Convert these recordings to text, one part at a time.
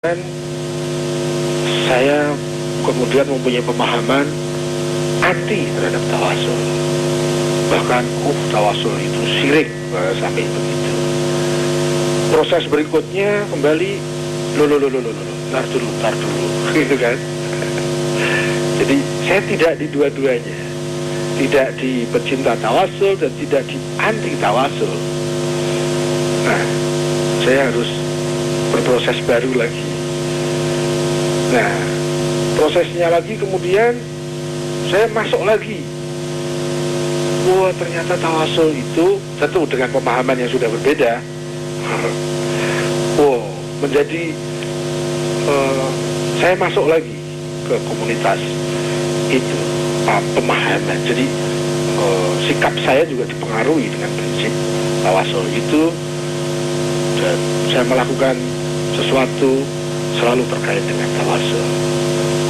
Dan saya kemudian mempunyai pemahaman anti terhadap tawasul. Bahkan tawasul itu syirik, sampai begitu. Proses berikutnya kembali tar dulu gitu kan. Jadi saya tidak di dua-duanya, tidak di pecinta tawasul dan tidak di anti tawasul. Nah, saya harus berproses baru lagi. Nah, prosesnya lagi kemudian saya masuk lagi. Wah, ternyata tawasul itu tentu dengan pemahaman yang sudah berbeda. Wow, menjadi saya masuk lagi ke komunitas itu pemahaman. Jadi sikap saya juga dipengaruhi dengan prinsip tawasul itu, dan saya melakukan sesuatu selalu terkait dengan tawasul.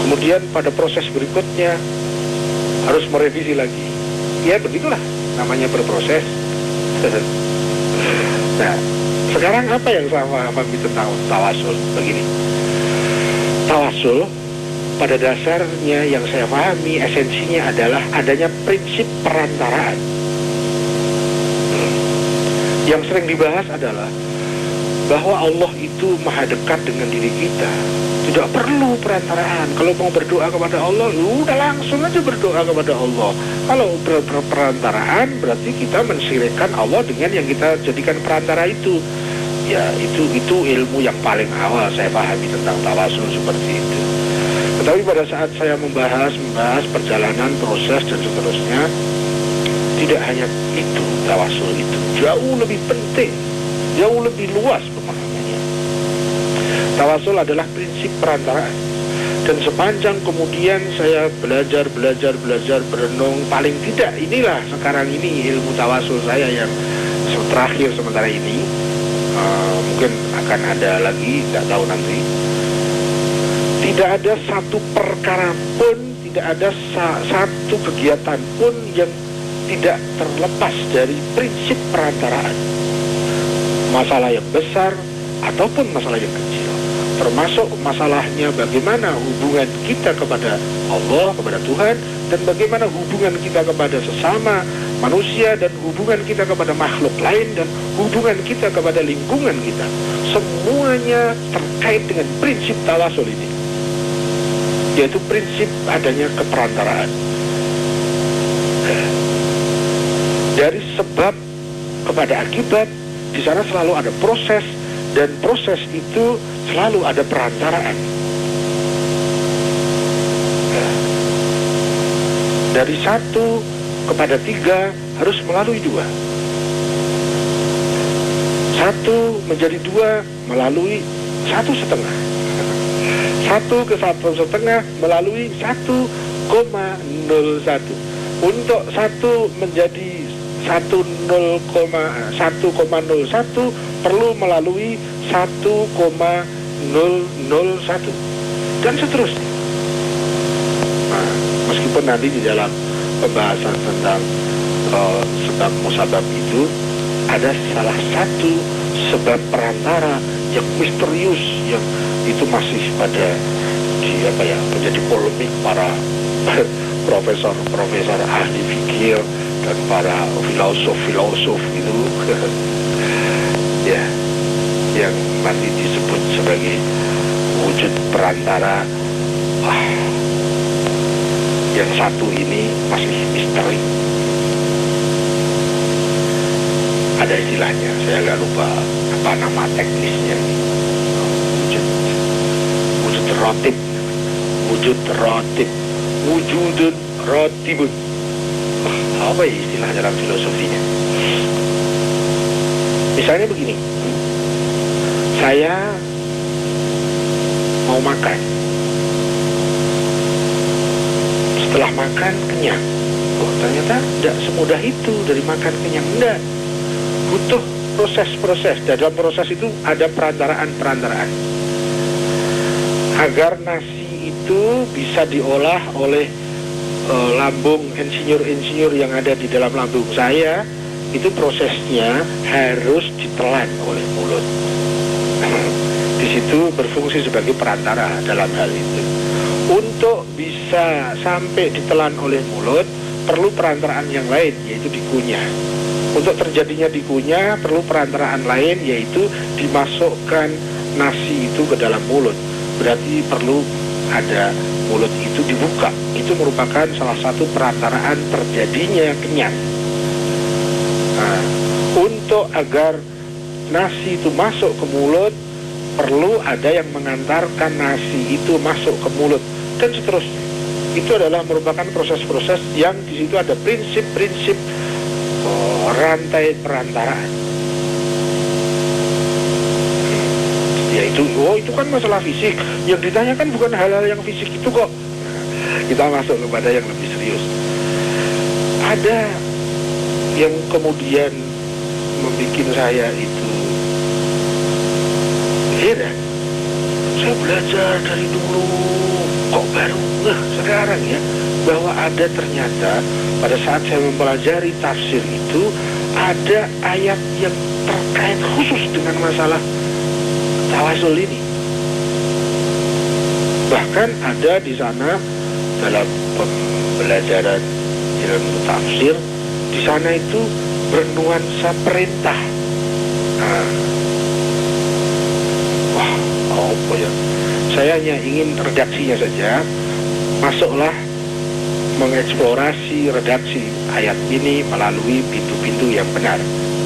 Kemudian pada proses berikutnya harus merevisi lagi. Ya begitulah namanya berproses. Nah, sekarang apa yang saya pahami tentang tawasul? Begini, tawasul pada dasarnya yang saya pahami esensinya adalah adanya prinsip perantaraan. Yang sering dibahas adalah bahwa Allah itu maha dekat dengan diri kita, tidak perlu perantaraan. Kalau mau berdoa kepada Allah, udah langsung aja berdoa kepada Allah. Kalau perantaraan berarti kita mensyirikkan Allah dengan yang kita jadikan perantara itu. Ya, itu ilmu yang paling awal saya pahami tentang tawasul seperti itu. Tetapi pada saat saya membahas perjalanan, proses dan seterusnya, tidak hanya itu, tawasul itu jauh lebih penting, jauh lebih luas pemahamannya. Tawasul adalah prinsip perantaraan. Dan sepanjang kemudian saya belajar, berenung, paling tidak inilah sekarang ini ilmu tawasul saya yang terakhir sementara ini. Mungkin akan ada lagi, tidak tahu nanti. Tidak ada satu perkara pun, tidak ada satu kegiatan pun yang tidak terlepas dari prinsip perantaraan. Masalah yang besar ataupun masalah yang kecil, termasuk masalahnya bagaimana hubungan kita kepada Allah, kepada Tuhan, dan bagaimana hubungan kita kepada sesama manusia, dan hubungan kita kepada makhluk lain, dan hubungan kita kepada lingkungan kita. Semuanya terkait dengan prinsip tawasul ini, yaitu prinsip adanya keperantaraan. Dari sebab kepada akibat, di sana selalu ada proses, dan proses itu selalu ada perantaraan. Dari 1 kepada 3 harus melalui 2. 1 menjadi 2 melalui 1,5. 1 ke 1,5 melalui 1,01. Untuk 1 menjadi 1,01 perlu melalui 1,001 dan seterusnya. Nah, meskipun nanti di dalam pembahasan tentang sebab musabab itu ada salah satu sebab perantara yang misterius, yang itu masih pada menjadi polemik para profesor ahli fikih dan para filosof itu ya, yang nanti disebut sebagai wujud perantara. Yang satu ini masih misteri, ada istilahnya, saya agak lupa apa nama teknisnya. Wujud rotib, wujudun rotibun. Apa ya istilah dalam filosofinya? Misalnya begini, saya mau makan, setelah makan kenyang. Ternyata tidak semudah itu dari makan kenyang. Tidak, butuh proses. Dalam proses itu ada perantaraan agar nasi itu bisa diolah oleh lambung insinyur yang ada di dalam lambung saya. Itu prosesnya harus ditelan oleh mulut. Di situ berfungsi sebagai perantara dalam hal itu. Untuk bisa sampai ditelan oleh mulut, perlu perantaraan yang lain, yaitu dikunyah. Untuk terjadinya dikunyah, perlu perantaraan lain, yaitu dimasukkan nasi itu ke dalam mulut. Berarti perlu ada mulut itu dibuka. Itu merupakan salah satu perantaraan terjadinya kenyang. Nah, untuk agar nasi itu masuk ke mulut, perlu ada yang mengantarkan nasi itu masuk ke mulut, dan seterusnya. Itu adalah merupakan proses-proses yang di situ ada prinsip-prinsip rantai perantaraan. Yaitu, itu kan masalah fisik. Yang ditanyakan bukan hal-hal yang fisik itu kok. Kita masuk kepada yang lebih serius. Ada yang kemudian membuat saya itu heran. Saya belajar dari dulu, kok baru sekarang ya, bahwa ada ternyata pada saat saya mempelajari tafsir itu ada ayat yang terkait khusus dengan masalah tawasul ini. Bahkan ada di sana dalam pembelajaran ilmu tafsir, di sana itu bernuansa perintah. Nah, wah, apa ya? Saya hanya ingin redaksinya saja. Masuklah mengeksplorasi redaksi ayat ini melalui pintu-pintu yang benar,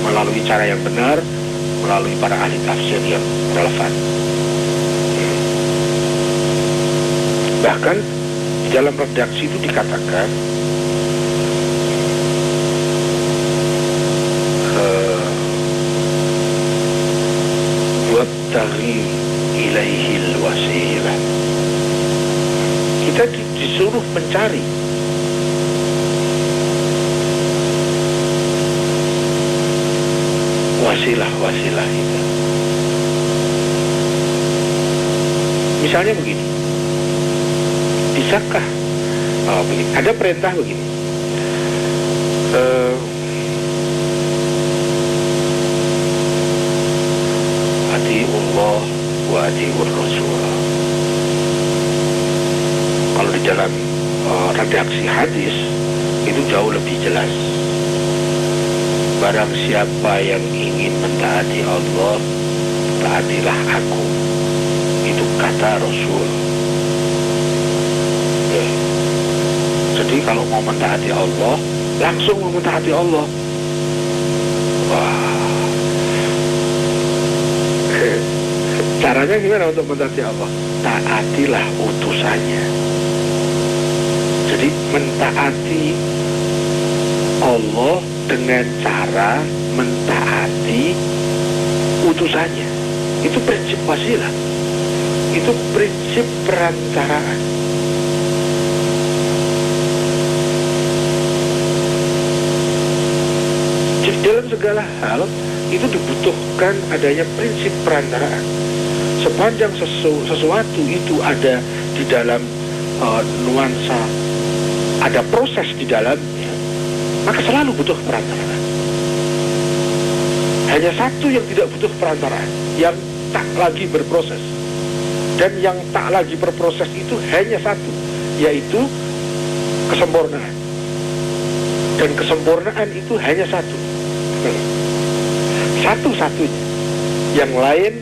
melalui cara yang benar, melalui para ahli tafsir yang relevan. Bahkan di dalam redaksi itu dikatakan wabtaghi ilaihil wasilah. Kita disuruh mencari wasilah itu. Misalnya begini, bisakah begini, ada perintah begini, atiullah wa atiur rasul. Kalau di dalam redaksi hadis itu jauh lebih jelas. Barang siapa yang ingin mentaati Allah, taatilah aku. Itu kata Rasul. Jadi kalau mau mentaati Allah, langsung mau mentaati Allah. Wah. Caranya gimana untuk mentaati Allah? Taatilah utusannya. Jadi mentaati Allah dengan cara mentaati utusannya. Itu prinsip wasilah. Itu prinsip perantaraan. Jadi dalam segala hal itu dibutuhkan adanya prinsip perantaraan. Sepanjang sesuatu itu ada di dalam nuansa, ada proses di dalamnya, maka selalu butuh perantaraan. Hanya satu yang tidak butuh perantaraan, yang tak lagi berproses. Dan yang tak lagi berproses itu hanya satu, yaitu kesempurnaan. Dan kesempurnaan itu hanya satu. Satu-satunya. Yang lain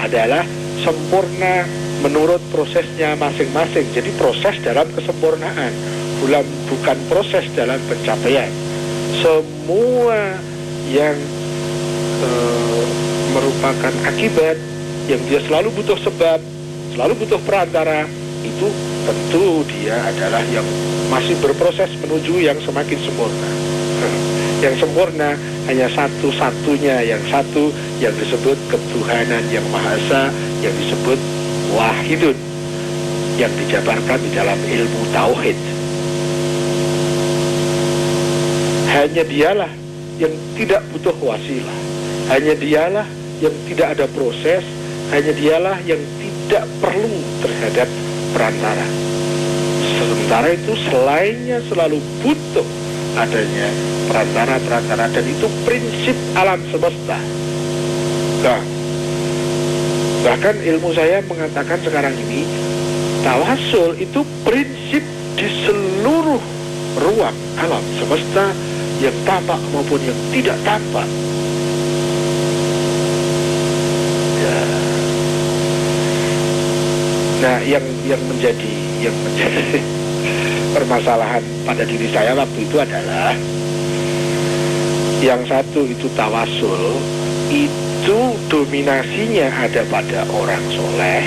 adalah sempurna menurut prosesnya masing-masing. Jadi proses dalam kesempurnaan, bukan proses dalam pencapaian. Semua yang merupakan akibat, yang dia selalu butuh sebab, selalu butuh perantara, itu tentu dia adalah yang masih berproses menuju yang semakin sempurna. Yang sempurna hanya satu-satunya, yang satu yang disebut ketuhanan yang Maha Esa, yang disebut Wahidun, yang dijabarkan di dalam ilmu Tauhid. Hanya dialah yang tidak butuh wasilah, hanya dialah yang tidak ada proses, hanya dialah yang tidak perlu terhadap perantara. Sementara itu selainnya selalu butuh adanya perantara-perantara, dan itu prinsip alam semesta. Nah, Bahkan ilmu saya mengatakan sekarang ini, tawasul itu prinsip di seluruh ruang alam semesta, yang tampak maupun yang tidak tampak. Ya. Nah, yang menjadi permasalahan pada diri saya waktu itu adalah, yang satu itu tawasul, itu dominasinya ada pada orang soleh,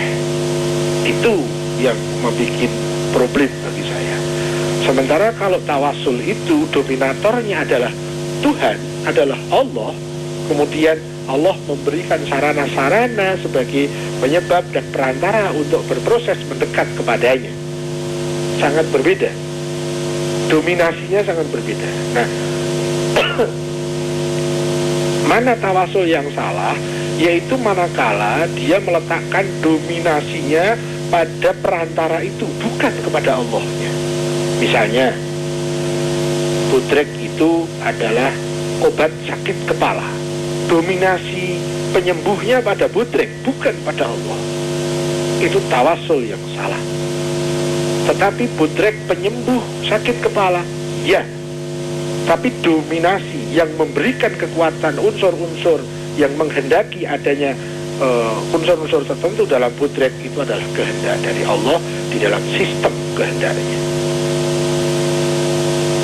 itu yang membuat problem bagi saya. Sementara kalau tawasul itu dominatornya adalah Tuhan, adalah Allah, kemudian Allah memberikan sarana-sarana sebagai penyebab dan perantara untuk berproses mendekat kepadanya. Sangat berbeda. Dominasinya sangat berbeda. Nah, mana tawasul yang salah? Yaitu manakala dia meletakkan dominasinya pada perantara itu, bukan kepada Allahnya. Misalnya, budrek itu adalah obat sakit kepala. Dominasi penyembuhnya pada budrek, bukan pada Allah. Itu tawasul yang salah. Tetapi budrek penyembuh sakit kepala, ya. Tapi dominasi yang memberikan kekuatan unsur-unsur yang menghendaki adanya unsur-unsur tertentu dalam budrek, itu adalah kehendak dari Allah di dalam sistem kehendaknya.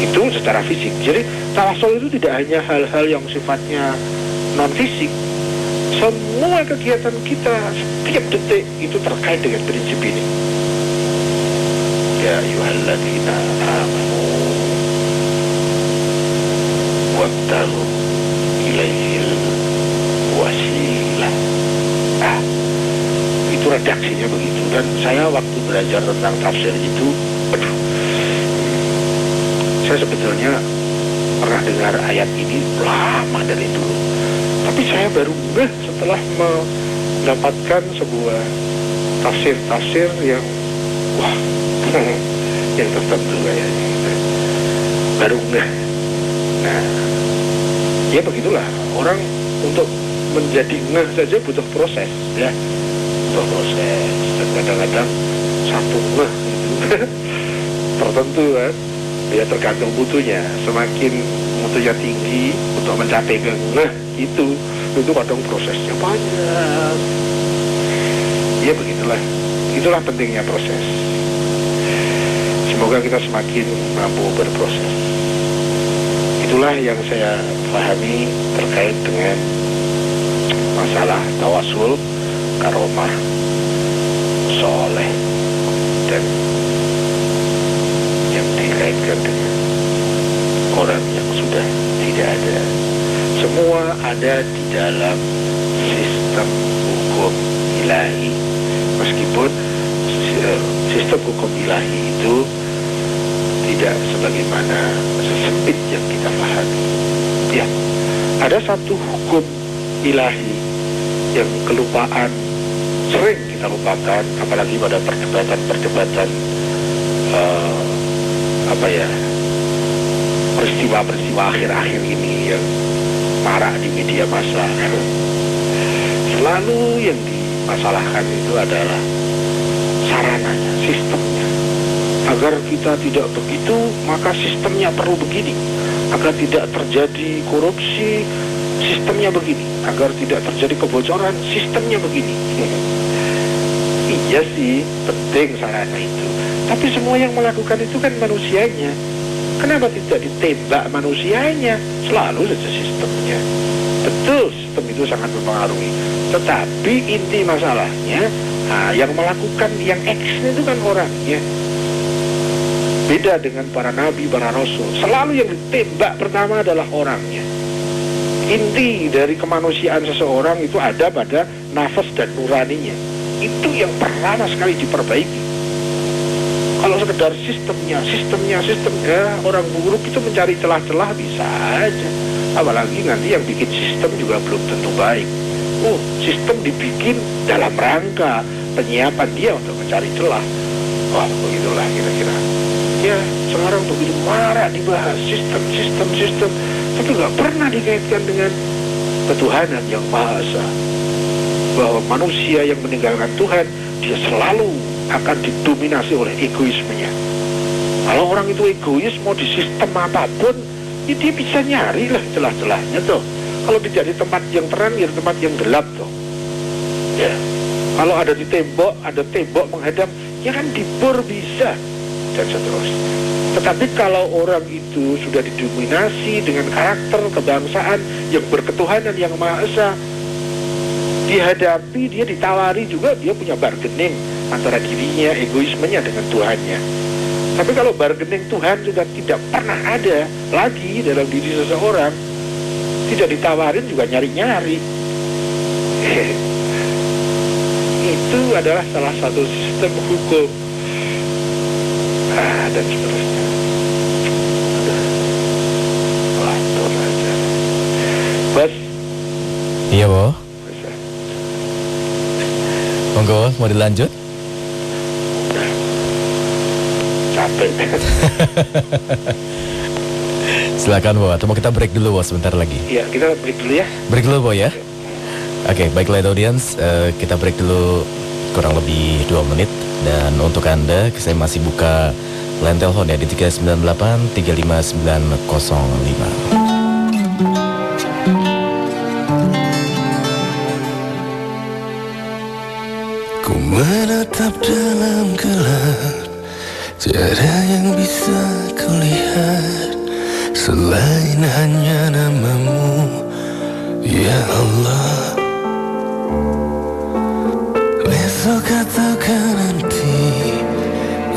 Itu secara fisik. Jadi tawasul itu tidak hanya hal-hal yang sifatnya non-fisik. Semua kegiatan kita setiap detik itu terkait dengan prinsip ini. Ya ayyuhalladzina amanu wabtaghu ilaihil wasilah. Itu redaksinya begitu. Dan saya waktu belajar tentang tafsir itu, saya sebetulnya pernah dengar ayat ini lama dari dulu. Tapi saya baru setelah mendapatkan sebuah tafsir-tafsir yang yang tertentu kayaknya. Baru Nah, ya begitulah. Orang untuk menjadi saja butuh proses, ya. Butuh proses. Dan kadang-kadang satu itu tertentu kan. Ya tergantung mutunya. Semakin mutunya tinggi untuk mencapai ke itu kadang prosesnya banyak. Ya begitulah. Itulah pentingnya proses. Semoga kita semakin mampu berproses. Itulah yang saya pahami terkait dengan masalah tawasul, karomah, soleh, dan yang dikaitkan dengan orang yang sudah tidak ada. Semua ada di dalam sistem hukum ilahi. Meskipun sistem hukum ilahi itu tidak sebagaimana sesempit yang kita pahami. Ya, ada satu hukum ilahi yang kelupaan, sering kita lupakan, apalagi pada perdebatan peristiwa-peristiwa akhir-akhir ini yang marak di media massa. Selalu yang dimasalahkan itu adalah sarananya, sistemnya. Agar kita tidak begitu, maka sistemnya perlu begini. Agar tidak terjadi korupsi, sistemnya begini. Agar tidak terjadi kebocoran, sistemnya begini. Iya sih, penting sarana itu. Tapi semua yang melakukan itu kan manusianya. Kenapa tidak ditembak manusianya? Selalu saja sistemnya. Betul, sistem itu sangat mempengaruhi. Tetapi inti masalahnya, yang melakukan, yang action itu kan orangnya. Beda dengan para nabi, para rasul. Selalu yang ditembak pertama adalah orangnya. Inti dari kemanusiaan seseorang itu ada pada nafas dan nuraninya. Itu yang pertama sekali diperbaiki. Kalau sekedar sistemnya, orang buruk itu mencari celah-celah bisa aja. Apalagi nanti yang bikin sistem juga belum tentu baik. Sistem dibikin dalam rangka penyiapan dia untuk mencari celah. Begitulah kira-kira. Ya, sekarang begitu marah dibahas sistem. Tapi nggak pernah dikaitkan dengan ketuhanan yang Maha Esa. bahwa manusia yang meninggalkan Tuhan, dia selalu akan didominasi oleh egoismenya. Kalau orang itu egois, mau di sistem apapun, ya dia bisa nyari lah celah-celahnya tuh. Kalau tidak di tempat yang terang, ya di tempat yang gelap tuh. Ya, kalau ada di tembok, ada tembok menghadap, ya kan dibor bisa, dan seterusnya. Tetapi kalau orang itu sudah didominasi dengan karakter kebangsaan yang berketuhanan, yang Maha Esa, dihadapi, dia ditawari juga, dia punya bargaining antara dirinya, egoismenya dengan Tuhannya. Tapi kalau bargaining Tuhan juga tidak pernah ada lagi dalam diri seseorang, tidak ditawarin juga nyari-nyari. Itu adalah salah satu sistem hukum dan seterusnya. Waduh aja. Bos. Iya, Bo. Monggo, mau dilanjut? Udah. Capek. Silakan, Bo. Atau mau kita break dulu, Bo, sebentar lagi? Iya, kita break dulu ya. Break dulu, Bo, ya. Oke, baiklah audience, kita break dulu kurang lebih 2 menit. Dan untuk Anda, saya masih buka line telepon ya di 398 35905. Ku menatap dalam gelap, tiada yang bisa kulihat selain hanya namamu, ya Allah. Besok ataukah nanti,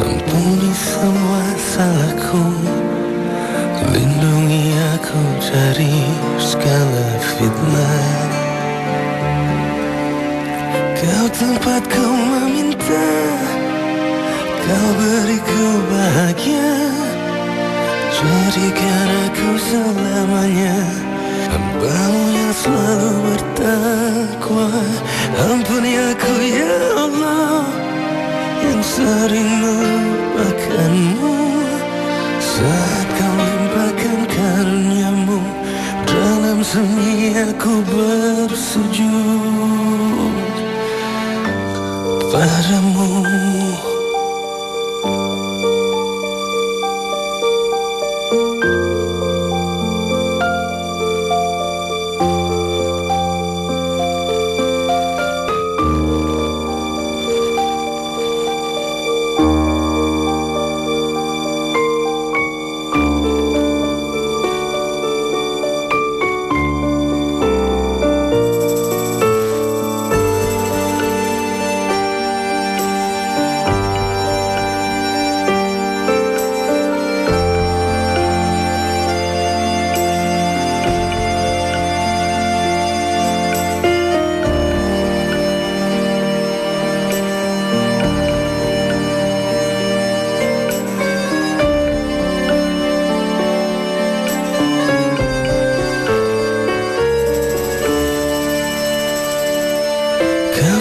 ampuni semua salahku, lindungi aku dari segala fitnah. Kau tempatku meminta, kau beriku bahagia, jadikan aku selamanya hamba-Mu yang selalu bertakwa. Ampuni aku ya Allah, yang sering melupakan-Mu, saat Kau limpahkan karunia-Mu, dalam sunyi aku bersujud padamu.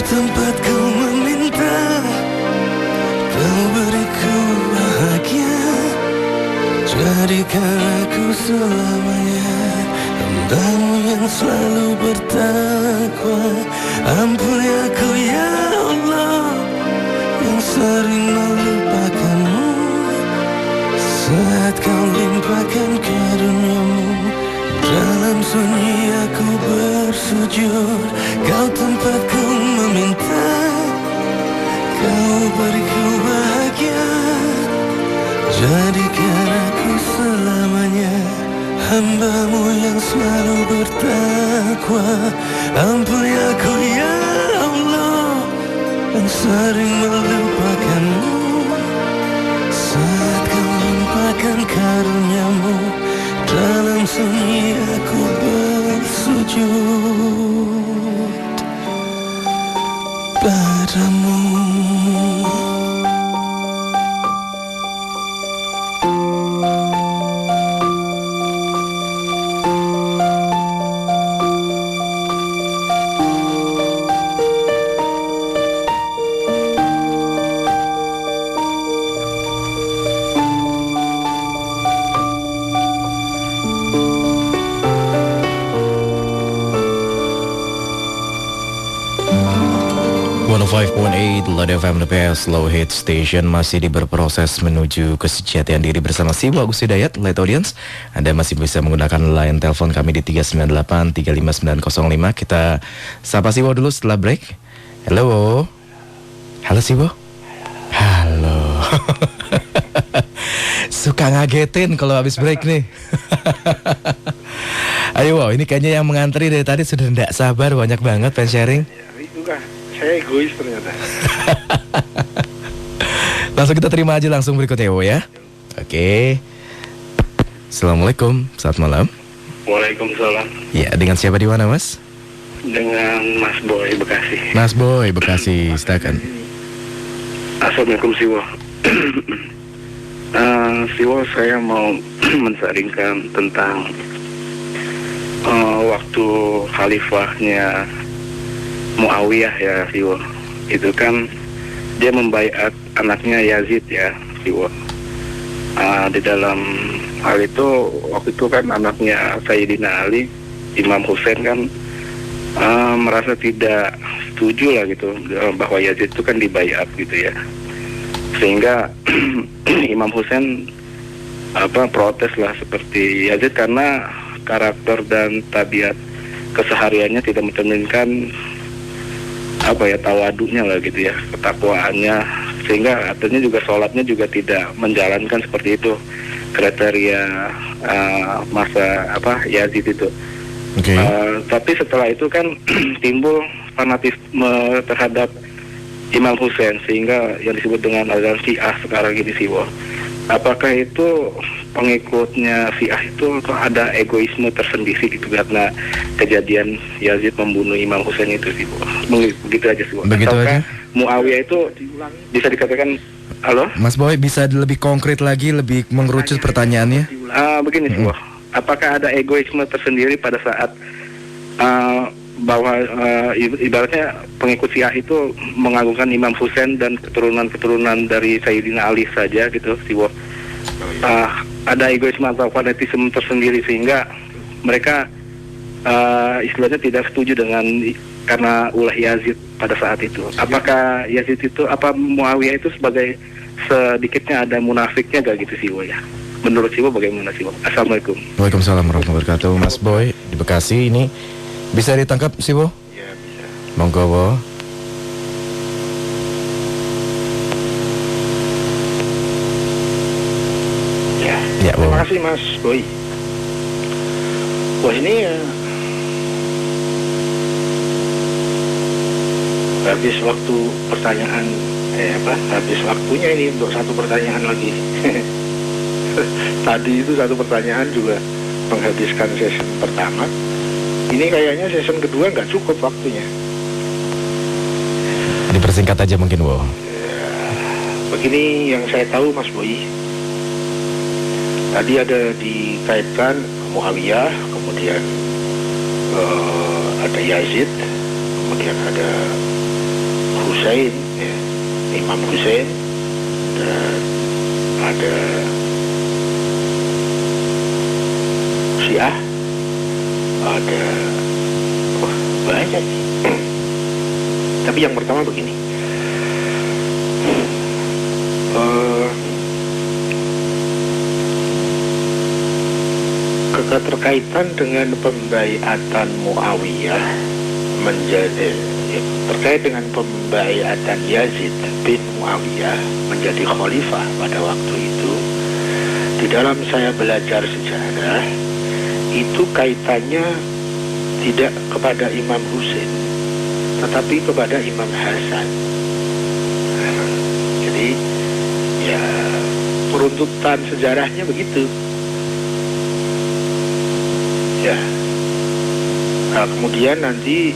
Tempatku meminta, Kau beriku bahagia, jadikan aku selamanya hamba-Mu yang selalu bertakwa. Ampuni aku ya Allah, yang sering melupakan-Mu, saat Kau limpahkan karunia-Mu, dalam sunyi aku bersujud. Kau tempatku meminta, Kau beriku bahagia, jadikan aku selamanya hamba-Mu yang selalu bertakwa. Ampuni aku ya Allah, yang sering melupakan-Mu, saat Kau limpahkan karunia-Mu, dalam sunyi aku bersujud padamu. The Load FM, the best slow hit station, masih berproses menuju kesejatian diri bersama Siwa Agus Hidayat, Light Audience. Anda masih bisa menggunakan line telepon kami di 398-35905. Kita sapa Siwa dulu setelah break. Halo. Halo Siwa. Halo. Suka ngagetin kalau habis break nih. Ayo wow, ini kayaknya yang mengantri dari tadi sudah tidak sabar, banyak banget pengen sharing. Saya egois ternyata. Langsung kita terima aja langsung berikutnya Wo ya. Oke. Assalamualaikum, selamat malam. Waalaikumsalam. Ya, dengan siapa di mana Mas? Dengan Mas Boy Bekasi. Mas Boy Bekasi, silakan. Assalamualaikum Siwo. Siwo, saya mau mensaringkan tentang waktu khalifahnya Muawiyah ya Siwo. Itu kan dia membaiat anaknya Yazid ya Siwo. Di dalam hal itu waktu itu kan anaknya Sayyidina Ali, Imam Hussein kan merasa tidak setuju lah gitu bahwa Yazid itu kan dibaiat gitu ya, sehingga Imam Hussein protes lah seperti Yazid karena karakter dan tabiat kesehariannya tidak mencerminkan tawadunya lah gitu ya, ketakwaannya, sehingga artinya juga sholatnya juga tidak menjalankan seperti itu kriteria masa Yazid itu. Okay. Tapi setelah itu kan timbul fanatisme terhadap Imam Hussein, sehingga yang disebut dengan aliran Syiah sekarang ini Siwo. Apakah itu pengikutnya Syiah itu ada egoisme tersendiri gitu karena kejadian Yazid membunuh Imam Hussein itu Siwo? Begitu aja Siwo. Begitu ataukah aja. Muawiyah itu bisa dikatakan, halo? Mas Boy bisa lebih konkret lagi, lebih mengerucut pertanyaannya? Begini Siwo. Apakah ada egoisme tersendiri pada saat bahwa ibaratnya pengikut Syiah itu mengagungkan Imam Hussein dan keturunan-keturunan dari Sayyidina Ali saja gitu Siwo? Ada egoisme atau fanatisme tersendiri sehingga mereka istilahnya tidak setuju dengan karena ulah Yazid pada saat itu. Apakah Yazid itu Muawiyah itu sebagai sedikitnya ada munafiknya gak gitu Siwo ya? Menurut Siwo bagaimana Siwo? Assalamualaikum. Waalaikumsalam warahmatullahi wabarakatuh. Mas Boy di Bekasi ini bisa ditangkap Siwo? Ya bisa. Monggo Wo. Ya. Ya, Terima Wo. kasih Mas Boy. Wah ini habis waktu pertanyaan habis waktunya ini untuk satu pertanyaan lagi. Tadi itu satu pertanyaan juga menghabiskan sesi pertama. Ini kayaknya season kedua nggak cukup waktunya. Dipersingkat aja mungkin Wo. Begini yang saya tahu Mas Boy, tadi ada dikaitkan Muawiyah, kemudian ada Yazid, kemudian ada Hussein, ya, Imam Hussein, dan ada Syiah, ada banyak sih. Tapi yang pertama begini, keterkaitan dengan pembaiatan Muawiyah terkait dengan pembaiatan Yazid bin Muawiyah menjadi khalifah pada waktu itu. Di dalam saya belajar sejarah, itu kaitannya tidak kepada Imam Hussein, tetapi kepada Imam Hasan. Jadi ya peruntutan sejarahnya begitu. Ya. Nah, kemudian nanti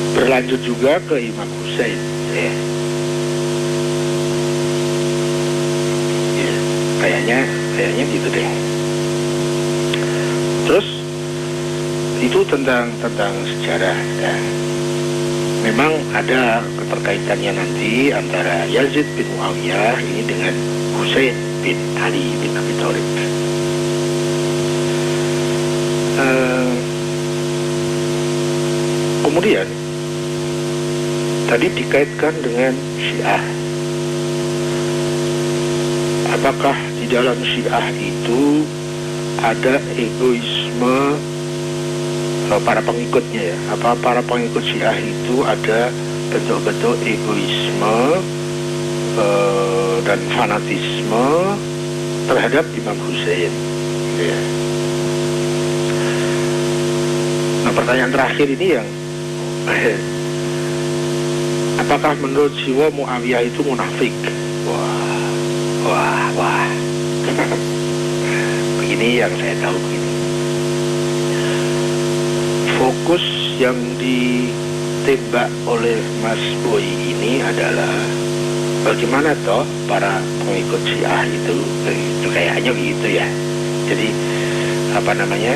berlanjut juga ke Imam Hussein. Ya. Ya, kayaknya gitu deh. Terus itu tentang sejarah ya. Memang ada keterkaitannya nanti antara Yazid bin Muawiyah ini dengan Hussein bin Ali bin Abi Thalib. Kemudian Tadi dikaitkan dengan Syiah. Apakah di dalam Syiah itu ada egoisme para pengikutnya ya? Apa para pengikut Syiah itu ada bentuk-bentuk egoisme dan fanatisme terhadap Imam Hussein? Ya. Nah, pertanyaan terakhir ini yang apakah menurut Siwa Muawiyah itu munafik? Wah. Begini yang saya tahu begini. Fokus yang ditembak oleh Mas Boy ini adalah bagaimana toh para pengikut Syiah itu kayaknya begitu ya. Jadi apa namanya?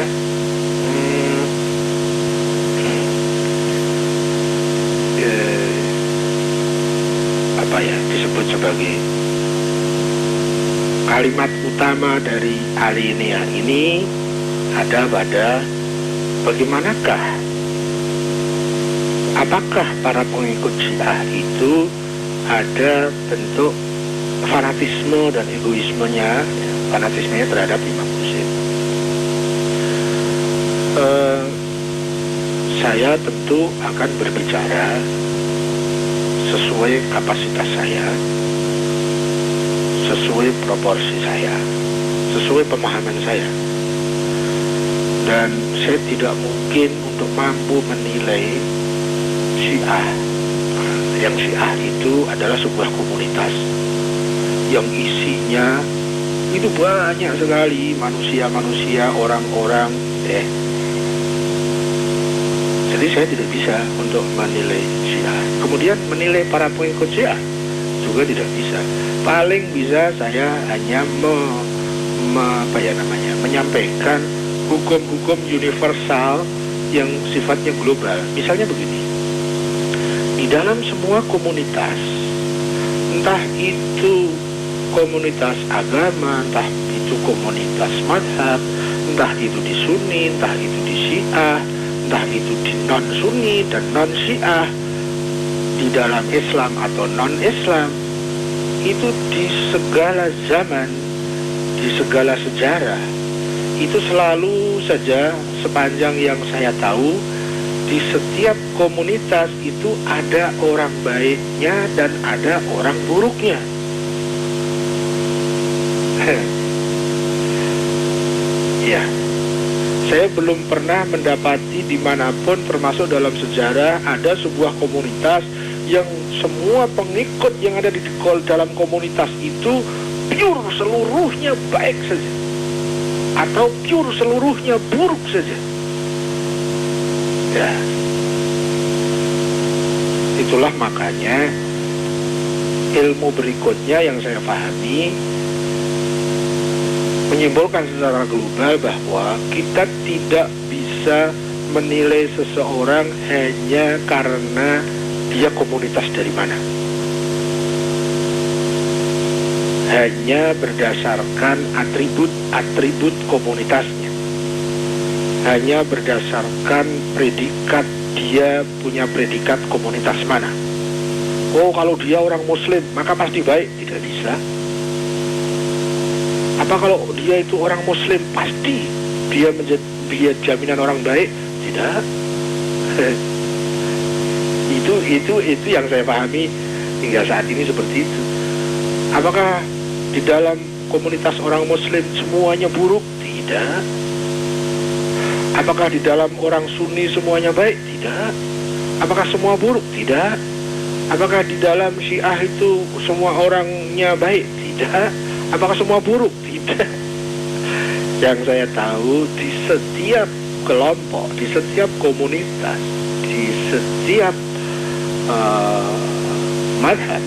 Apa ya disebut sebagai kalimat utama dari alinea ini ada pada bagaimanakah, apakah para pengikut Syiah itu ada bentuk fanatisme dan egoismenya, fanatismenya terhadap Imam Hussein. Saya tentu akan berbicara sesuai kapasitas saya, sesuai proporsi saya, sesuai pemahaman saya. Dan saya tidak mungkin untuk mampu menilai Syiah. Yang Syiah itu adalah sebuah komunitas yang isinya itu banyak sekali manusia-manusia, orang-orang. Jadi saya tidak bisa untuk menilai Syiah. Kemudian menilai para pengikut Syiah juga tidak bisa. Paling bisa saya hanya menyampaikan hukum-hukum universal yang sifatnya global. Misalnya begini, di dalam semua komunitas, entah itu komunitas agama, entah itu komunitas madhab, entah itu di Sunni, entah itu di Syiah, entah itu di non-Sunni dan non-Syiah, di dalam Islam atau non-Islam, itu di segala zaman, di segala sejarah, itu selalu saja sepanjang yang saya tahu, di setiap komunitas itu ada orang baiknya dan ada orang buruknya. Ya, saya belum pernah mendapati dimanapun termasuk dalam sejarah ada sebuah komunitas yang semua pengikut yang ada di dalam komunitas itu pure seluruhnya baik saja atau pure seluruhnya buruk saja. Ya, itulah makanya ilmu berikutnya yang saya pahami menyimpulkan secara global bahwa kita tidak bisa menilai seseorang hanya karena dia komunitas dari mana, hanya berdasarkan atribut komunitasnya, hanya berdasarkan predikat dia punya predikat komunitas mana. Oh, kalau dia orang Muslim maka pasti baik. Tidak bisa. Apa kalau dia itu orang Muslim pasti dia jaminan orang baik? Tidak. Itu yang saya pahami hingga saat ini seperti itu. Apakah di dalam komunitas orang Muslim semuanya buruk? Tidak. Apakah di dalam orang Sunni semuanya baik? Tidak. Apakah semua buruk? Tidak. Apakah di dalam Syiah itu semua orangnya baik? Tidak. Apakah semua buruk? Tidak. Yang saya tahu di setiap kelompok, di setiap komunitas, di setiap madhab,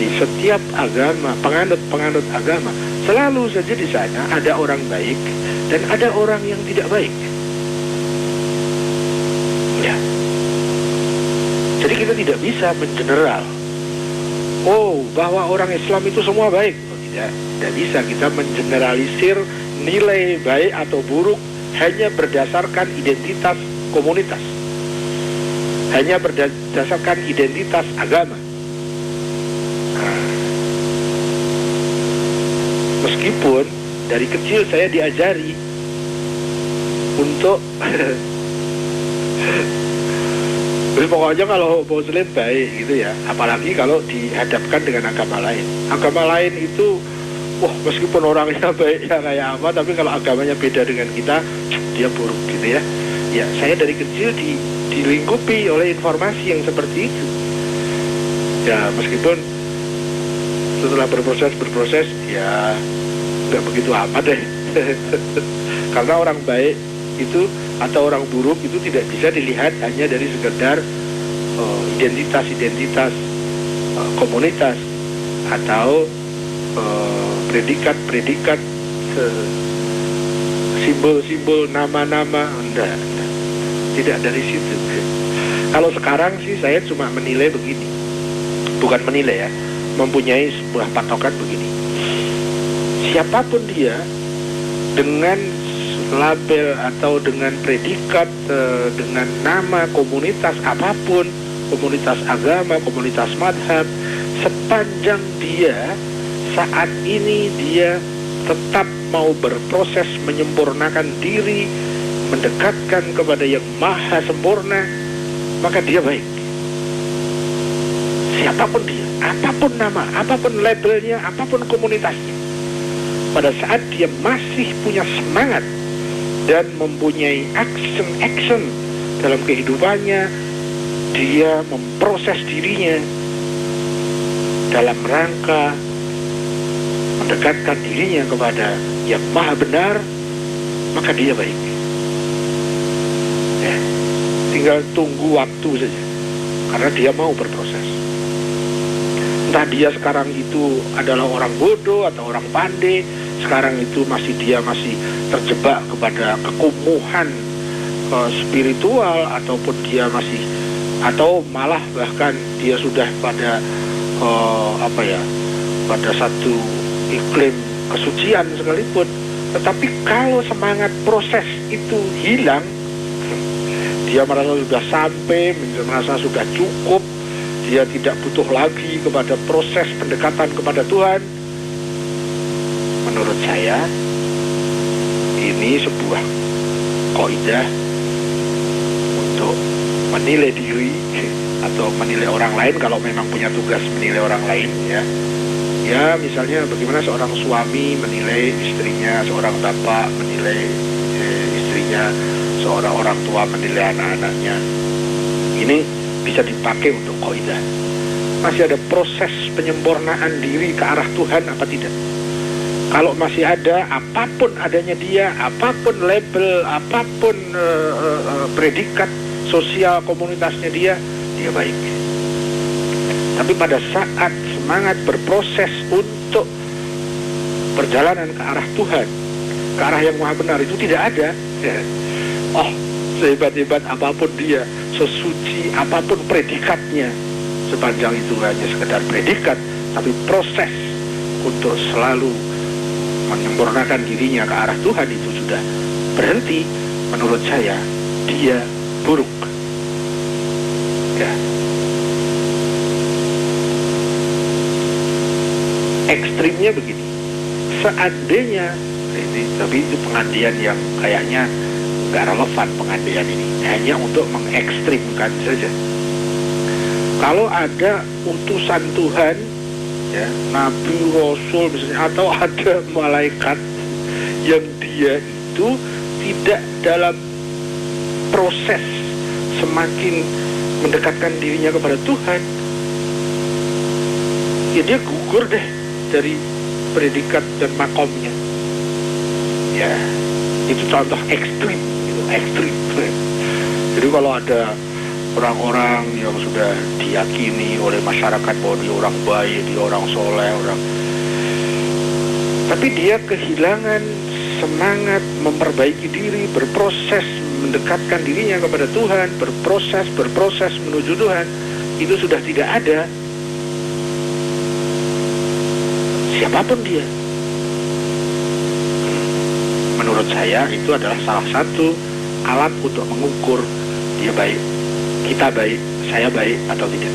di setiap agama, penganut agama, selalu saja di sana ada orang baik dan ada orang yang tidak baik. Ya. Jadi kita tidak bisa mengeneral. Oh, bahwa orang Islam itu semua baik. Oh, tidak bisa kita mengeneralisir nilai baik atau buruk hanya berdasarkan identitas komunitas, hanya berdasarkan identitas agama. Nah, meskipun dari kecil saya diajari untuk pokoknya kalau Muslim baik gitu ya, apalagi kalau dihadapkan dengan agama lain. Agama lain itu, wah meskipun orangnya baik ya kayak apa, tapi kalau agamanya beda dengan kita, dia buruk gitu ya. Ya saya dari kecil dilingkupi oleh informasi yang seperti itu. Ya meskipun setelah berproses ya nggak begitu amat deh. Karena orang baik itu atau orang buruk itu tidak bisa dilihat hanya dari sekedar identitas komunitas atau predikat simbol-simbol nama-nama. Enggak, tidak dari situ. Kalau sekarang sih saya cuma menilai begini, bukan menilai ya, mempunyai sebuah patokan begini. Siapapun dia dengan label atau dengan predikat, dengan nama komunitas apapun, komunitas agama, komunitas madhab, sepanjang dia saat ini dia tetap mau berproses menyempurnakan diri, mendekatkan kepada yang maha sempurna, maka dia baik. Siapapun dia, apapun nama, apapun labelnya, apapun komunitasnya, pada saat dia masih punya semangat dan mempunyai action dalam kehidupannya, dia memproses dirinya dalam rangka mendekatkan dirinya kepada yang maha benar, maka dia baik. Ya, tinggal tunggu waktu saja, karena dia mau berproses. Entah dia sekarang itu adalah orang bodoh atau orang pandai, sekarang itu dia masih terjebak kepada kekumuhan spiritual, ataupun dia masih, atau malah bahkan dia sudah pada pada satu iklim kesucian sekalipun. Tetapi kalau semangat proses itu hilang, dia merasa sudah sampai, merasa sudah cukup, dia tidak butuh lagi kepada proses pendekatan kepada Tuhan. Menurut saya ini sebuah kaidah untuk menilai diri atau menilai orang lain, kalau memang punya tugas menilai orang lain ya. Ya misalnya bagaimana seorang suami menilai istrinya, seorang bapak menilai istrinya, seorang orang tua menilai anak-anaknya. Ini bisa dipakai untuk kaidah. Masih ada proses penyempurnaan diri ke arah Tuhan apa tidak? Kalau masih ada, apapun adanya dia, apapun label, apapun predikat sosial komunitasnya dia baik. Tapi pada saat semangat berproses untuk perjalanan ke arah Tuhan, ke arah yang maha benar itu tidak ada. Oh, sehebat-hebat apapun dia, sesuci apapun predikatnya, sepanjang itu hanya sekedar predikat, tapi proses untuk selalu menyempurnakan dirinya ke arah Tuhan itu sudah berhenti, menurut saya dia buruk. Ya. Ekstrimnya begini, seandainya tapi itu pengandaian yang kayaknya nggak relevan. Pengandaian ini hanya untuk mengekstrimkan saja. Kalau ada utusan Tuhan, ya, nabi, rasul misalnya, atau ada malaikat yang dia itu tidak dalam proses semakin mendekatkan dirinya kepada Tuhan, ya dia gugur deh dari predikat dan makomnya. Ya, itu contoh ekstrim, gitu, ekstrim. Jadi kalau ada orang-orang yang sudah diyakini oleh masyarakat bahwa dia orang baik, dia orang soleh, tapi dia kehilangan semangat memperbaiki diri, berproses mendekatkan dirinya kepada Tuhan, berproses menuju Tuhan, itu sudah tidak ada. Siapapun dia, menurut saya itu adalah salah satu alat untuk mengukur dia baik kita baik, saya baik atau tidak.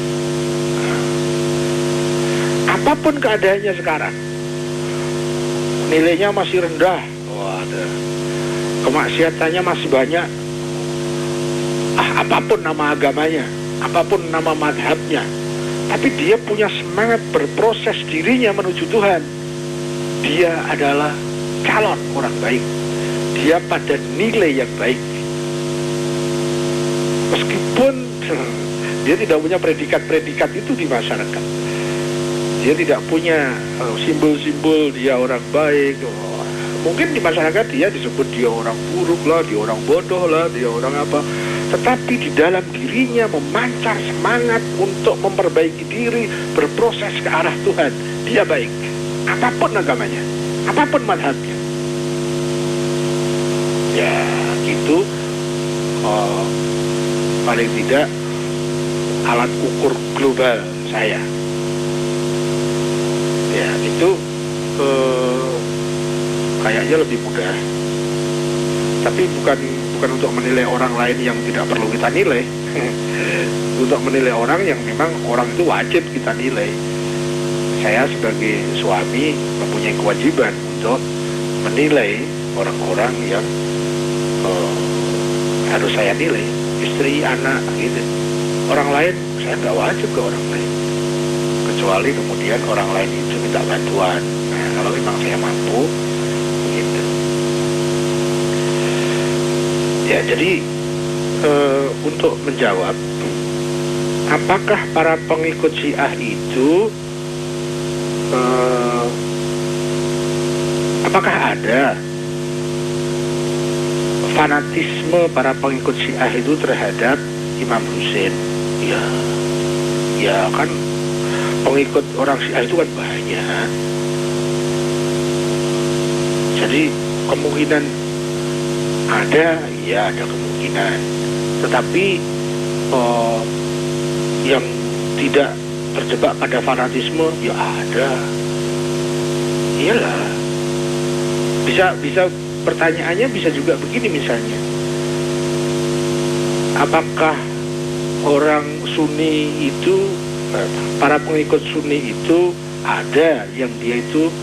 Apapun keadaannya sekarang, nilainya masih rendah, kemaksiatannya masih banyak, apapun nama agamanya, apapun nama madhabnya, tapi dia punya semangat berproses dirinya menuju Tuhan. Dia adalah calon orang baik. Dia pada nilai yang baik. Meskipun dia tidak punya predikat-predikat itu di masyarakat. Dia tidak punya simbol-simbol dia orang baik. Mungkin di masyarakat dia disebut dia orang buruk lah, dia orang bodoh lah, dia orang apa. Tetapi di dalam dirinya memancar semangat untuk memperbaiki diri, berproses ke arah Tuhan. Dia baik. Apapun agamanya, apapun madhabnya. Ya, gitu. Paling tidak alat ukur global saya. Ya, itu kayaknya lebih mudah. Tapi bukan untuk menilai orang lain yang tidak perlu kita nilai. Untuk menilai orang yang memang orang itu wajib kita nilai. Saya sebagai suami mempunyai kewajiban untuk menilai orang-orang yang harus saya nilai, istri, anak, gitu. Orang lain saya nggak wajib ke orang lain, kecuali kemudian orang lain itu minta bantuan. Nah, kalau memang saya mampu, gitu. Ya, jadi untuk menjawab, apakah para pengikut Syiah itu apakah ada fanatisme para pengikut Syiah itu terhadap Imam Husain? Ya kan pengikut orang Syiah itu kan banyak. Jadi kemungkinan ada, ya ada kemungkinan. Tetapi yang tidak terjebak pada fanatisme, ya ada. Iyalah. Bisa pertanyaannya bisa juga begini misalnya. Apakah orang Sunni itu, para pengikut Sunni itu ada yang dia itu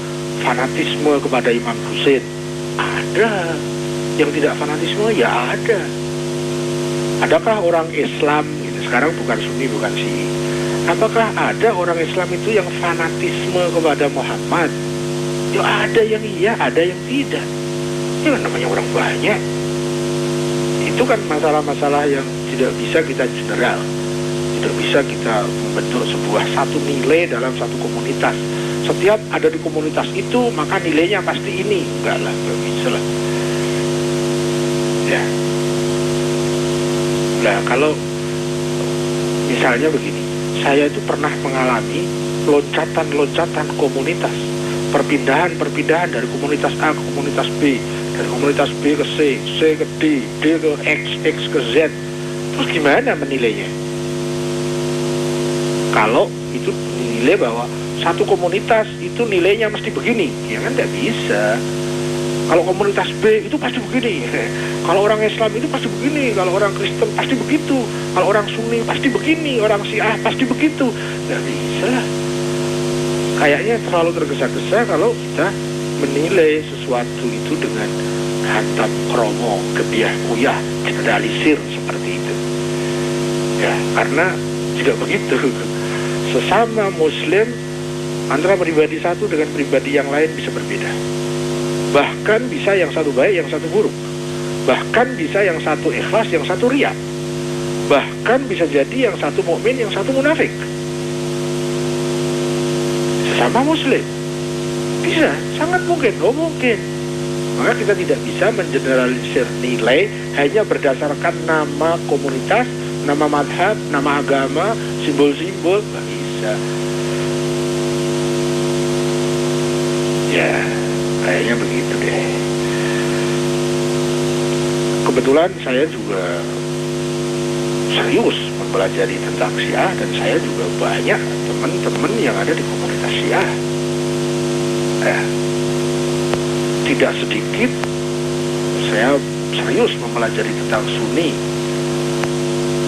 fanatisme kepada Imam Husain? Ada. Yang tidak fanatisme, ya ada. Adakah orang Islam, sekarang bukan Sunni, bukan Syi'i, apakah ada orang Islam itu yang fanatisme kepada Muhammad? Ya ada yang iya, ada yang tidak. Ya namanya orang banyak. Itu kan masalah-masalah yang tidak bisa kita general. Tidak bisa kita membentuk sebuah satu nilai dalam satu komunitas. Setiap ada di komunitas itu, maka nilainya pasti ini. Enggak lah, enggak bisa lah. Ya. Nah, kalau misalnya begini, saya itu pernah mengalami loncatan-loncatan komunitas, perpindahan dari komunitas A ke komunitas B, dari komunitas B ke C, C ke D, D ke X, X ke Z. Terus gimana menilainya? Kalau itu nilai bahwa satu komunitas itu nilainya mesti begini, ya kan tidak bisa. Kalau komunitas B itu pasti begini. Kalau orang Islam itu pasti begini. Kalau orang Kristen pasti begitu. Kalau orang Sunni pasti begini. Orang Syiah pasti begitu. Nggak bisa lah. Kayaknya terlalu tergesa-gesa kalau kita menilai sesuatu itu dengan hatam kromo, gebiah kuyah, generalisir seperti itu. Ya, karena tidak begitu. Sesama Muslim, antara pribadi satu dengan pribadi yang lain bisa berbeda. Bahkan bisa yang satu baik, yang satu buruk. Bahkan bisa yang satu ikhlas, yang satu riya. Bahkan bisa jadi yang satu mukmin, yang satu munafik. Sesama Muslim bisa, sangat mungkin, mungkin. Maka kita tidak bisa mengeneralisir nilai hanya berdasarkan nama komunitas, nama madhab, nama agama, simbol-simbol, nggak bisa. Ya, kayaknya begitu deh. Kebetulan saya juga serius mempelajari tentang Syiah, dan saya juga banyak teman-teman yang ada di komunitas Syiah. Tidak sedikit saya serius mempelajari tentang Sunni.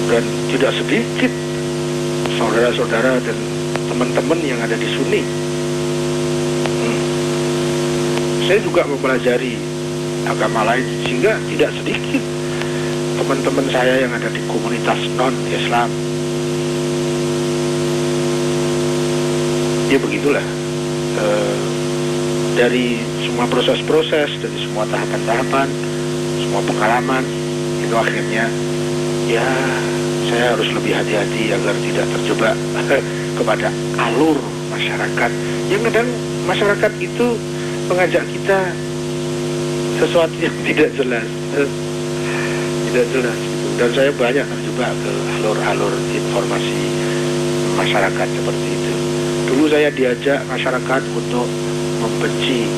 Dan tidak sedikit saudara-saudara dan teman-teman yang ada di Sunni. Saya juga mempelajari agama lain, sehingga tidak sedikit teman-teman saya yang ada di komunitas non-Islam. Ya begitulah, dari semua proses-proses, dari semua tahapan-tahapan, semua pengalaman, itu akhirnya ya saya harus lebih hati-hati agar tidak terjebak kepada alur masyarakat. Yang kadang masyarakat itu mengajak kita sesuatu yang tidak jelas, tidak jelas. Dan saya banyak terjebak ke alur-alur informasi masyarakat seperti itu. Dulu saya diajak masyarakat untuk membenci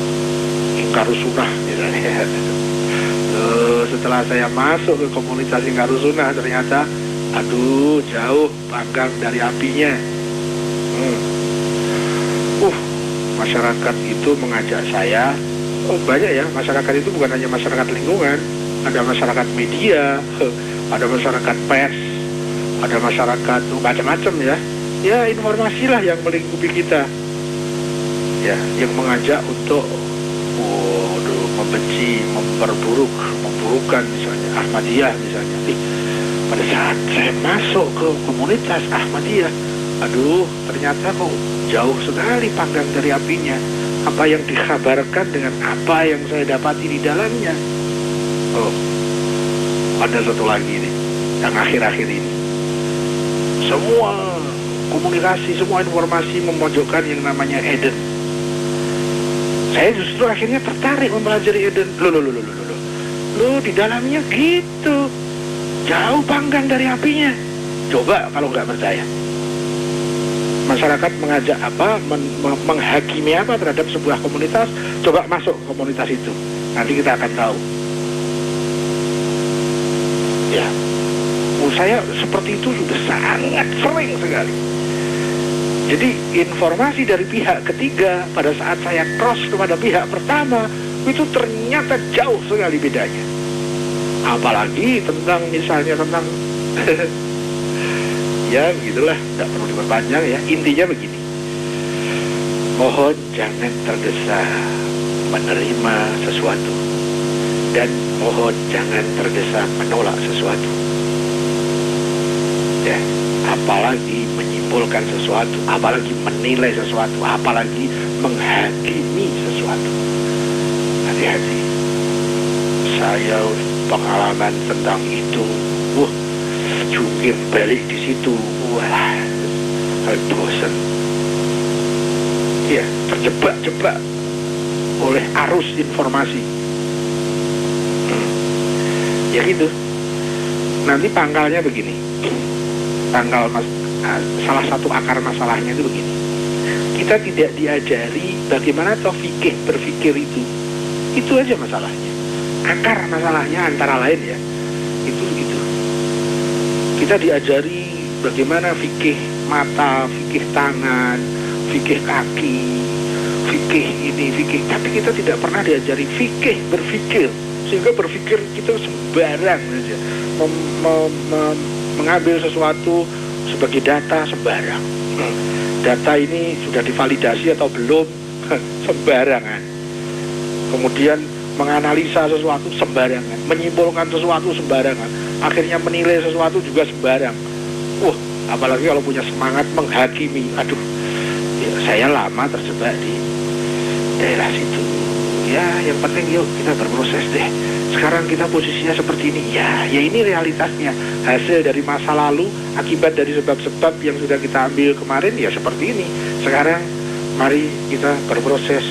Ingkarusunnah misalnya. Setelah saya masuk ke komunitas Ingkarusunnah, ternyata aduh jauh panggang dari apinya. Masyarakat itu mengajak saya, banyak ya, masyarakat itu bukan hanya masyarakat lingkungan, ada masyarakat media, ada masyarakat pers, ada masyarakat macam-macam ya. Ya informasilah yang melingkupi kita, ya, yang mengajak untuk membenci, memburukkan misalnya Ahmadiyah misalnya. Pada saat saya masuk ke komunitas Ahmadiyah, aduh ternyata kok jauh sekali panggang dari apinya. Apa yang dikabarkan dengan apa yang saya dapati di dalamnya. Ada satu lagi nih, yang akhir-akhir ini. Semua komunikasi, semua informasi memojokkan yang namanya Eden. Saya justru akhirnya tertarik mempelajari Eden. Loh, di dalamnya gitu. Jauh panggang dari apinya. Coba kalau nggak percaya. Masyarakat mengajak apa, menghakimi apa terhadap sebuah komunitas, coba masuk ke komunitas itu. Nanti kita akan tahu. Ya, saya seperti itu sudah sangat sering sekali. Jadi informasi dari pihak ketiga pada saat saya cross kepada pihak pertama, itu ternyata jauh sekali bedanya. Apalagi tentang misalnya tentang ya begitulah, tidak perlu diperpanjang ya. Intinya begini, mohon jangan tergesa menerima sesuatu, dan mohon jangan tergesa menolak sesuatu. Ya, apalagi menyimpulkan sesuatu, apalagi menilai sesuatu, apalagi menghakimi sesuatu. Hati-hati. Saya pengalaman tentang itu, jungkir balik di situ, bosan. Ya, terjebak-jebak oleh arus informasi. Ya gitu. Nanti pangkalnya begini. Salah satu akar masalahnya itu begini. Kita tidak diajari bagaimana fikih berpikir itu. Itu aja masalahnya. Akar masalahnya antara lain ya, itu. Kita diajari bagaimana fikih mata, fikih tangan, fikih kaki, fikih ini, fikih. Tapi kita tidak pernah diajari fikih berpikir. Sehingga berpikir kita sembarang saja. Mengambil sesuatu sebagai data sembarang. Data ini sudah divalidasi atau belum, sembarangan. Kemudian menganalisa sesuatu sembarangan, menyimpulkan sesuatu sembarangan, akhirnya menilai sesuatu juga sembarang. Apalagi kalau punya semangat menghakimi. Aduh, ya, saya lama terjebak di daerah situ. Ya, yang penting yuk kita berproses deh. Sekarang kita posisinya seperti ini. Ya ini realitasnya. Hasil dari masa lalu, akibat dari sebab-sebab yang sudah kita ambil kemarin, ya seperti ini. Sekarang mari kita berproses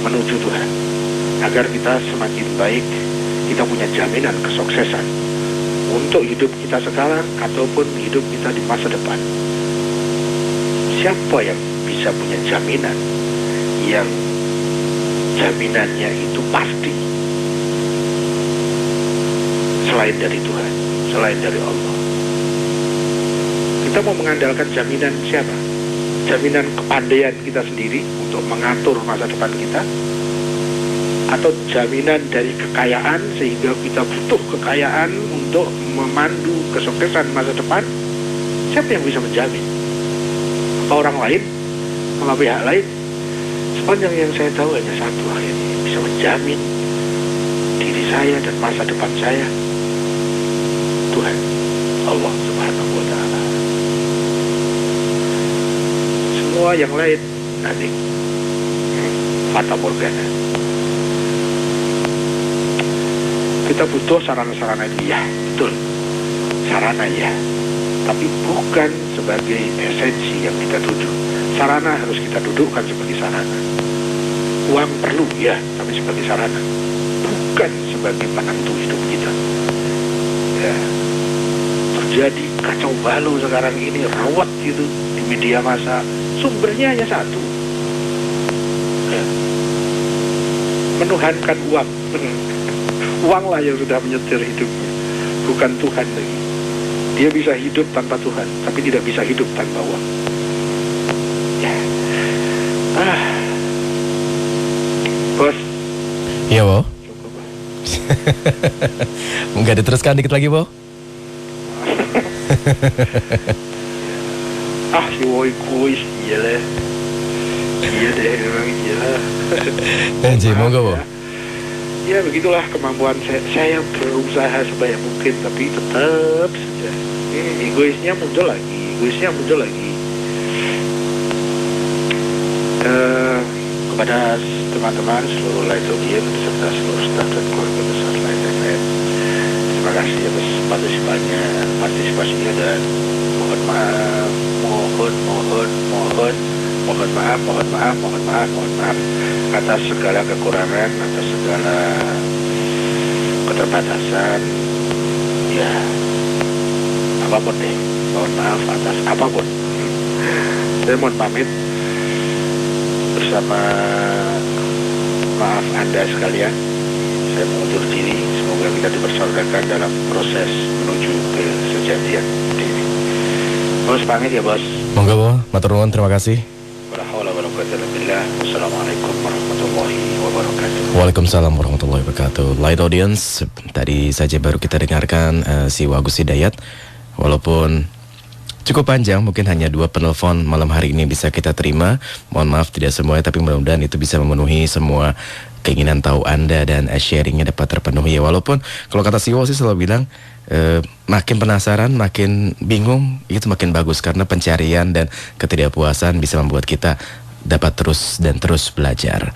menuju Tuhan, agar kita semakin baik, kita punya jaminan kesuksesan untuk hidup kita sekarang ataupun hidup kita di masa depan. Siapa yang bisa punya jaminan yang jaminannya itu pasti selain dari Tuhan, selain dari Allah? Kita mau mengandalkan jaminan siapa? Jaminan kepandaian kita sendiri untuk mengatur masa depan kita, atau jaminan dari kekayaan sehingga kita butuh kekayaan untuk memandu kesuksesan masa depan. Siapa yang bisa menjamin? Apa orang lain? Apa pihak lain? Sepanjang yang saya tahu hanya satu akhirnya yang bisa menjamin diri saya dan masa depan saya, Tuhan, Allah Subhanahu wa Ta'ala. Semua yang lain nanti fata morgana. Kita butuh sarana-sarana itu, ya, betul. Sarana, ya, tapi bukan sebagai esensi yang kita tuju. Sarana harus kita dudukkan sebagai sarana. Uang perlu, ya, tapi sebagai sarana, bukan sebagai penentu hidup kita. Ya, terjadi kacau balau sekarang ini, rawat gitu di media massa. Sumbernya hanya satu, ya, menuhankan uang. Uanglah yang sudah menyetir hidupnya, bukan Tuhan lagi. Dia bisa hidup tanpa Tuhan, tapi tidak bisa hidup tanpa uang. Ya. Bos. Iya, Bo. Enggak diteruskan dikit lagi, Bo? Si woi kuis, iya lah. Iya deh, memang iya lah. Anjir, monggo, Bo. Ya begitulah kemampuan saya berusaha sebanyak mungkin, tapi tetap saja egoisnya muncul lagi. Kepada teman-teman seluruh Light Audience beserta seluruh staf dan keluarga besar Light FM, terima kasih atas partisipasinya dan mohon maaf atas segala kekurangan, atas segala keterbatasan, ya apapun deh, mohon maaf atas apapun. Saya mohon pamit bersama maaf Anda sekalian. Saya mengundur diri, semoga kita dipersaudarakan dalam proses menuju ke sejatian diri. Bos pamit ya, Bos. Monggo, Bo. Matur nuwun, terima kasih. Wassalamualaikum warahmatullahi wabarakatuh. Waalaikumsalam warahmatullahi wabarakatuh. Light Audience, tadi saja baru kita dengarkan si Wagus Hidayat. Walaupun cukup panjang, mungkin hanya 2 penelpon malam hari ini bisa kita terima. Mohon maaf tidak semuanya, tapi mudah-mudahan itu bisa memenuhi semua keinginan tahu Anda dan sharingnya dapat terpenuhi. Walaupun kalau kata Siwo sih selalu bilang, makin penasaran, makin bingung, itu makin bagus. Karena pencarian dan ketidakpuasan bisa membuat kita dapat terus belajar.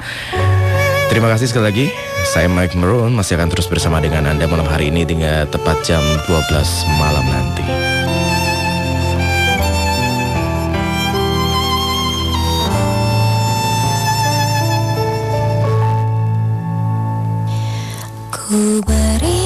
Terima kasih sekali lagi. Saya Mike Maroon masih akan terus bersama dengan Anda malam hari ini dengan tepat jam 12 malam nanti. Ku beri